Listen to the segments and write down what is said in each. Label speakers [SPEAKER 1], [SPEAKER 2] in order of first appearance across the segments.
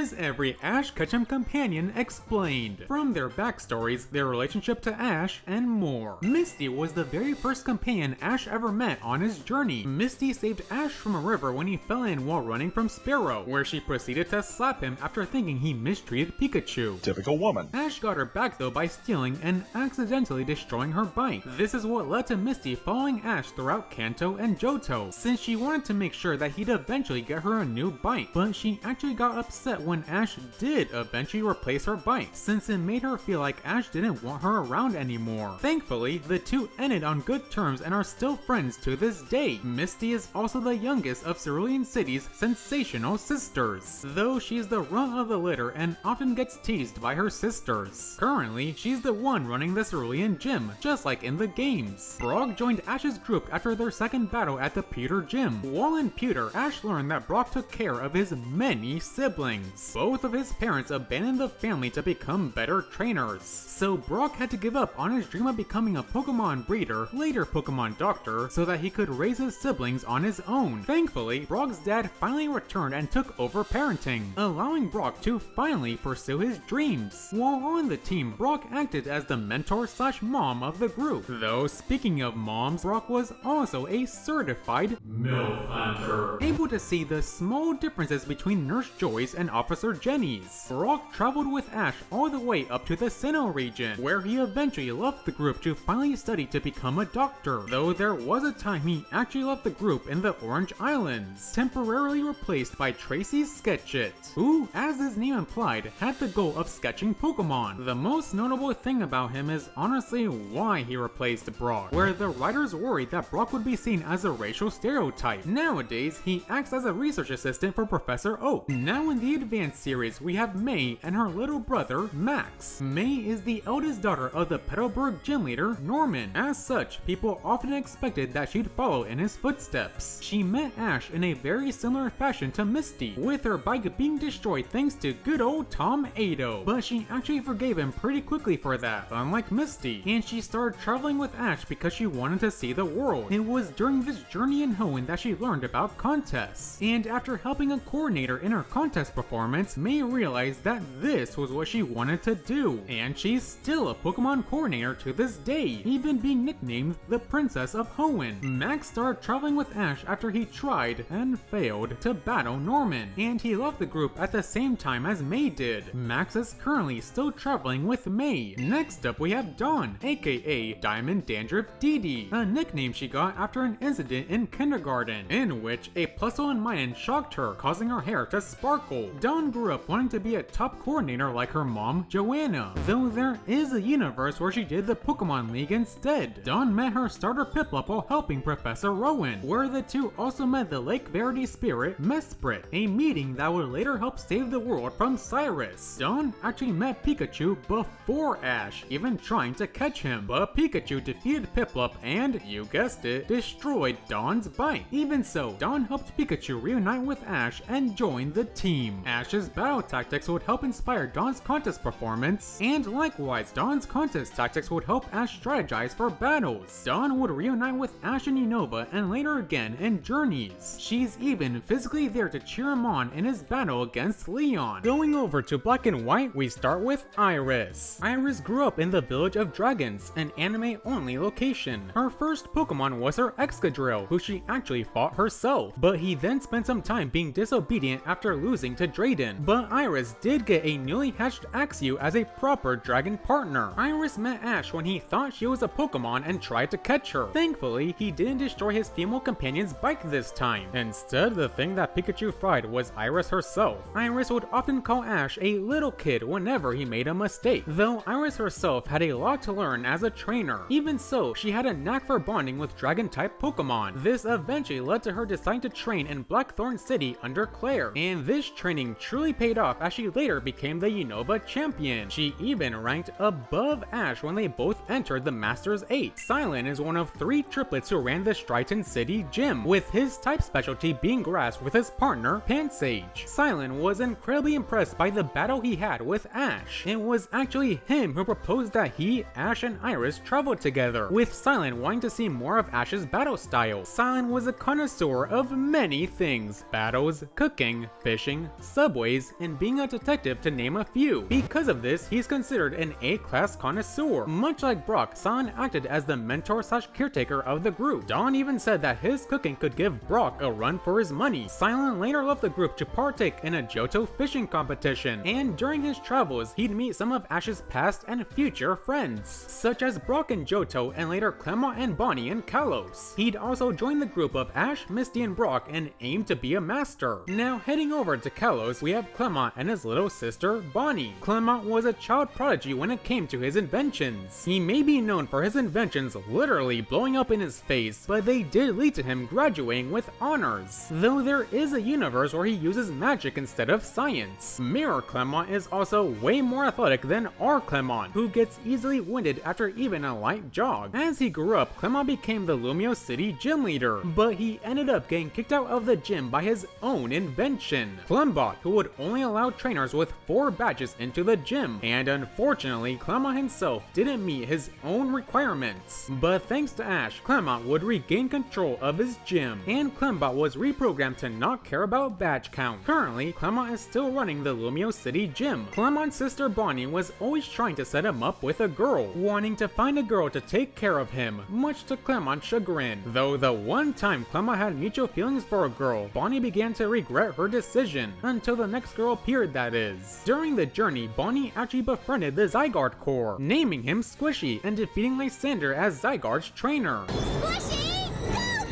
[SPEAKER 1] here is every Ash Ketchum companion explained, from their backstories, their relationship to Ash, and more. Misty was the very first companion Ash ever met on his journey. Misty saved Ash from a river when he fell in while running from Spearow, where she proceeded to slap him after thinking he mistreated Pikachu.
[SPEAKER 2] Typical woman.
[SPEAKER 1] Ash got her back though by stealing and accidentally destroying her bike. This is what led to Misty following Ash throughout Kanto and Johto, since she wanted to make sure that he'd eventually get her a new bike. But she actually got upset when Ash did eventually replace her bike, since it made her feel like Ash didn't want her around anymore. Thankfully, the two ended on good terms and are still friends to this day. Misty is also the youngest of Cerulean City's sensational sisters, though she's the runt of the litter and often gets teased by her sisters. Currently, she's the one running the Cerulean Gym, just like in the games. Brock joined Ash's group after their second battle at the Pewter Gym. While in Pewter, Ash learned that Brock took care of his many siblings. Both of his parents abandoned the family to become better trainers, so Brock had to give up on his dream of becoming a Pokemon breeder, later Pokemon doctor, so that he could raise his siblings on his own. Thankfully, Brock's dad finally returned and took over parenting, allowing Brock to finally pursue his dreams. While on the team, Brock acted as the mentor / mom of the group. Though speaking of moms, Brock was also a certified MILF hunter, able to see the small differences between Nurse Joy's and Officer Jenny's. Brock traveled with Ash all the way up to the Sinnoh region, where he eventually left the group to finally study to become a doctor, though there was a time he actually left the group in the Orange Islands, temporarily replaced by Tracey Sketchit, who, as his name implied, had the goal of sketching Pokemon. The most notable thing about him is honestly why he replaced Brock, where the writers worried that Brock would be seen as a racial stereotype. Nowadays, he acts as a research assistant for Professor Oak. Now in the Advanced series, we have May and her little brother, Max. May is the eldest daughter of the Petalburg gym leader, Norman. As such, people often expected that she'd follow in his footsteps. She met Ash in a very similar fashion to Misty, with her bike being destroyed thanks to good old Tom Ado. But she actually forgave him pretty quickly for that, unlike Misty, and she started traveling with Ash because she wanted to see the world. It was during this journey in Hoenn that she learned about contests, and after helping a coordinator in her contest performance, May realized that this was what she wanted to do, and she's still a Pokemon coordinator to this day, even being nicknamed the Princess of Hoenn. Max started traveling with Ash after he tried, and failed, to battle Norman, and he left the group at the same time as May did. Max is currently still traveling with May. Next up we have Dawn, aka Diamond Dandruff Dee, a nickname she got after an incident in kindergarten, in which a Plusle and Minun shocked her, causing her hair to sparkle. Dawn grew up wanting to be a top coordinator like her mom, Joanna, though there is a universe where she did the Pokemon League instead. Dawn met her starter Piplup while helping Professor Rowan, where the two also met the Lake Verity spirit, Mesprit, a meeting that would later help save the world from Cyrus. Dawn actually met Pikachu before Ash even trying to catch him, but Pikachu defeated Piplup and, you guessed it, destroyed Dawn's bike. Even so, Dawn helped Pikachu reunite with Ash and join the team. Ash's battle tactics would help inspire Dawn's contest performance, and likewise, Dawn's contest tactics would help Ash strategize for battles. Dawn would reunite with Ash in Unova and later again in Journeys. She's even physically there to cheer him on in his battle against Leon. Going over to Black and White, we start with Iris. Iris grew up in the Village of Dragons, an anime-only location. Her first Pokemon was her Excadrill, who she actually fought herself, but he then spent some time being disobedient after losing to Drayden. But Iris did get a newly hatched Axew as a proper dragon partner. Iris met Ash when he thought she was a Pokemon and tried to catch her. Thankfully, he didn't destroy his female companion's bike this time. Instead, the thing that Pikachu fried was Iris herself. Iris would often call Ash a little kid whenever he made a mistake, though Iris herself had a lot to learn as a trainer. Even so, she had a knack for bonding with dragon-type Pokemon. This eventually led to her deciding to train in Blackthorn City under Claire, and this training truly paid off as she later became the Unova champion. She even ranked above Ash when they both entered the Masters 8. Cilan is one of 3 triplets who ran the Striton City gym, with his type specialty being grass with his partner, Pansage. Cilan was incredibly impressed by the battle he had with Ash. It was actually him who proposed that he, Ash, and Iris travel together, with Cilan wanting to see more of Ash's battle style. Cilan was a connoisseur of many things: battles, cooking, fishing, subways, and being a detective, to name a few. Because of this, he's considered an A-class connoisseur. Much like Brock, Cilan acted as the mentor/caretaker of the group. Dawn even said that his cooking could give Brock a run for his money. Cilan later left the group to partake in a Johto fishing competition, and during his travels, he'd meet some of Ash's past and future friends, such as Brock and Johto, and later Clemont and Bonnie and Kalos. He'd also join the group of Ash, Misty, and Brock and aim to be a master. Now heading over to Kalos, we have Clemont and his little sister, Bonnie. Clemont was a child prodigy when it came to his inventions. He may be known for his inventions literally blowing up in his face, but they did lead to him graduating with honors. Though there is a universe where he uses magic instead of science. Mirror Clemont is also way more athletic than our Clemont, who gets easily winded after even a light jog. As he grew up, Clemont became the Lumio City gym leader, but he ended up getting kicked out of the gym by his own invention, Clemont, who would only allow trainers with 4 badges into the gym, and unfortunately Clemont himself didn't meet his own requirements. But thanks to Ash, Clemont would regain control of his gym, and Clemont was reprogrammed to not care about badge count. Currently, Clemont is still running the Lumio City gym. Clemont's sister Bonnie was always trying to set him up with a girl, wanting to find a girl to take care of him, much to Clemont's chagrin. Though the one time Clemont had mutual feelings for a girl, Bonnie began to regret her decision, until the next girl appeared, that is. During the journey, Bonnie actually befriended the Zygarde Corps, naming him Squishy and defeating Lysander as Zygarde's trainer.
[SPEAKER 2] Squishy, go for it!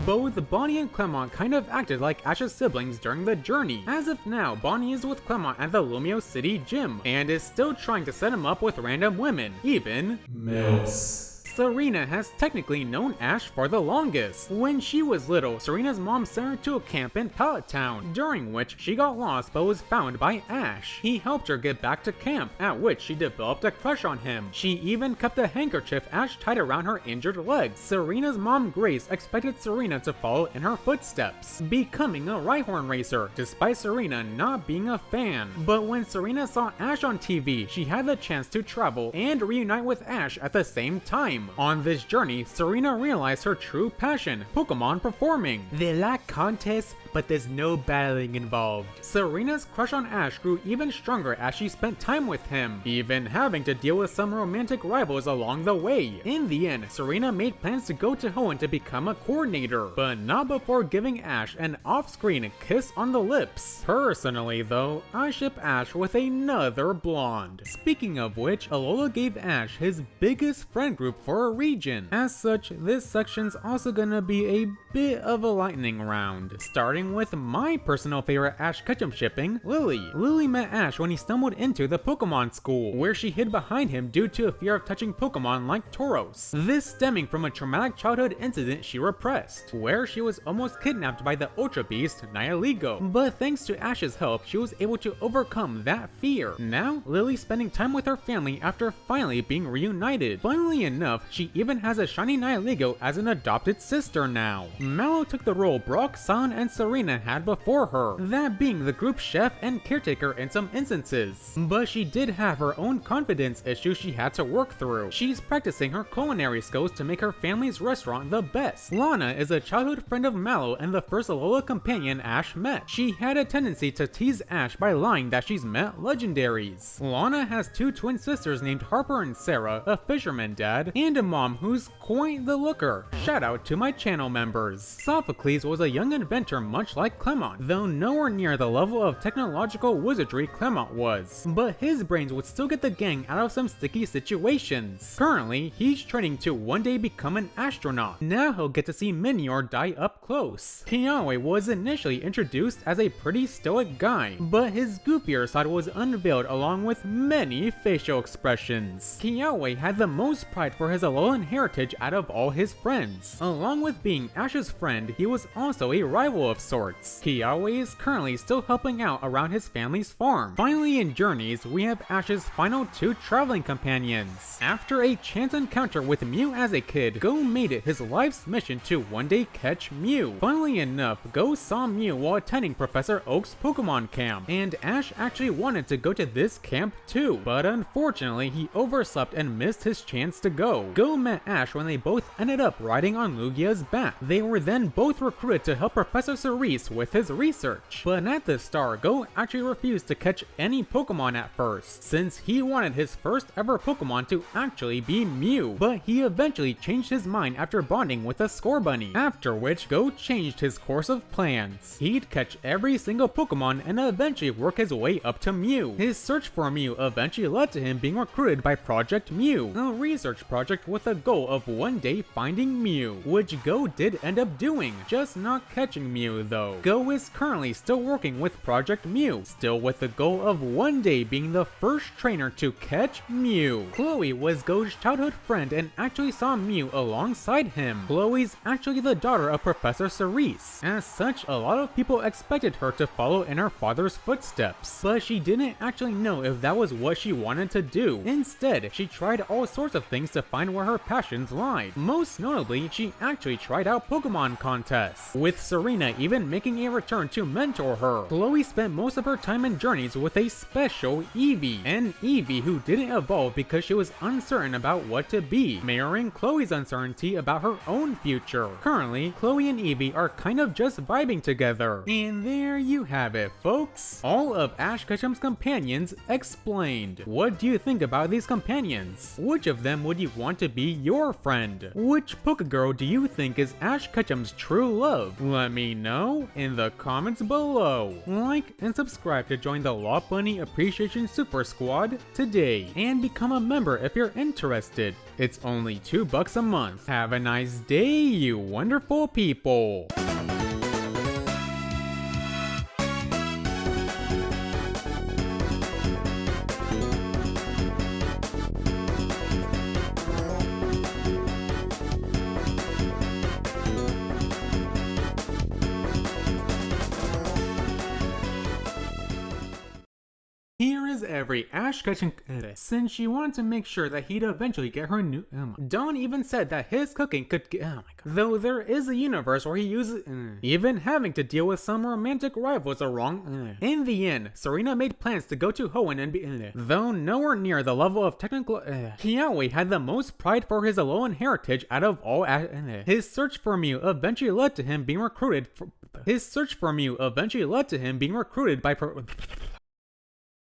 [SPEAKER 1] Both Bonnie and Clemont kind of acted like Ash's siblings during the journey. As of now, Bonnie is with Clemont at the Lumio City gym, and is still trying to set him up with random women, even Miss. Serena has technically known Ash for the longest. When she was little, Serena's mom sent her to a camp in Pallet Town, during which she got lost but was found by Ash. He helped her get back to camp, at which she developed a crush on him. She even kept a handkerchief Ash tied around her injured legs. Serena's mom, Grace, expected Serena to follow in her footsteps, becoming a Rhyhorn racer, despite Serena not being a fan. But when Serena saw Ash on TV, she had the chance to travel and reunite with Ash at the same time. On this journey, Serena realized her true passion, Pokemon performing. They lack contests, but there's no battling involved. Serena's crush on Ash grew even stronger as she spent time with him, even having to deal with some romantic rivals along the way. In the end, Serena made plans to go to Hoenn to become a coordinator, but not before giving Ash an off-screen kiss on the lips. Personally though, I ship Ash with another blonde. Speaking of which, Alola gave Ash his biggest friend group for a region. As such, this section's also gonna be a bit of a lightning round, starting with my personal favorite Ash Ketchum Shipping, Lily. Lily met Ash when he stumbled into the Pokemon school, where she hid behind him due to a fear of touching Pokemon like Tauros. This stemming from a traumatic childhood incident she repressed, where she was almost kidnapped by the Ultra Beast Nihilego. But thanks to Ash's help, she was able to overcome that fear. Now, Lily's spending time with her family after finally being reunited. Funnily enough, she even has a shiny Nihilego as an adopted sister now. Mallow took the role Brock, Cilan, and Serena had before her, that being the group's chef and caretaker in some instances. But she did have her own confidence issues she had to work through. She's practicing her culinary skills to make her family's restaurant the best. Lana is a childhood friend of Mallow and the first Alola companion Ash met. She had a tendency to tease Ash by lying that she's met legendaries. Lana has 2 twin sisters named Harper and Sarah, a fisherman dad, and a mom who's quite the looker. Shout out to my channel members. Sophocles was a young inventor much like Clemont, though nowhere near the level of technological wizardry Clemont was. But his brains would still get the gang out of some sticky situations. Currently, he's training to one day become an astronaut. Now he'll get to see Minior die up close. Kiawe was initially introduced as a pretty stoic guy, but his goofier side was unveiled along with many facial expressions. Kiawe had the most pride for his Alolan heritage out of all his friends, friends. Along with being Ash's friend, he was also a rival of sorts. Kiawe is currently still helping out around his family's farm. Finally in Journeys, we have Ash's final 2 traveling companions. After a chance encounter with Mew as a kid, Goh made it his life's mission to one day catch Mew. Funnily enough, Goh saw Mew while attending Professor Oak's Pokemon camp, and Ash actually wanted to go to this camp too, but unfortunately he overslept and missed his chance to go. Goh met Ash when they both ended up riding on Lugia's back. They were then both recruited to help Professor Cerise with his research, but at the start, Goh actually refused to catch any Pokemon at first, since he wanted his first ever Pokemon to actually be Mew, but he eventually changed his mind after bonding with a Scorbunny, after which Goh changed his course of plans. He'd catch every single Pokemon and eventually work his way up to Mew. His search for Mew eventually led to him being recruited by Project Mew, a research project with a goal of one day finding Mew, which Goh did end up doing, just not catching Mew though. Goh is currently still working with Project Mew, still with the goal of one day being the first trainer to catch Mew. Chloe was Goh's childhood friend and actually saw Mew alongside him. Chloe's actually the daughter of Professor Cerise. As such, a lot of people expected her to follow in her father's footsteps, but she didn't actually know if that was what she wanted to do. Instead, she tried all sorts of things to find where her passions lied. Most notably, she actually tried out Pokemon contests, with Serena even making a return to mentor her. Chloe spent most of her time in Journeys with a special Eevee, an Eevee who didn't evolve because she was uncertain about what to be, mirroring Chloe's uncertainty about her own future. Currently, Chloe and Eevee are kind of just vibing together. And there you have it, folks. All of Ash Ketchum's companions explained. What do you think about these companions? Which of them would you want to be your friend? Which Pokegirl do you think is Ash Ketchum's true love? Let me know in the comments below. Like and subscribe to join the Lot Bunny Appreciation Super Squad today, and become a member if you're interested. It's only $2 a month. Have a nice day, you wonderful people. Here is every Ash Ketchum since she wanted to make sure that he'd eventually get her new Don even said that his cooking could get, oh my god. Though there is a universe where he uses even having to deal with some romantic rivals are wrong. In the end, Serena made plans to go to Hoenn and be though nowhere near the level of technical Kiawe had the most pride for his Alolan heritage out of all his search for Mew eventually led to him being recruited by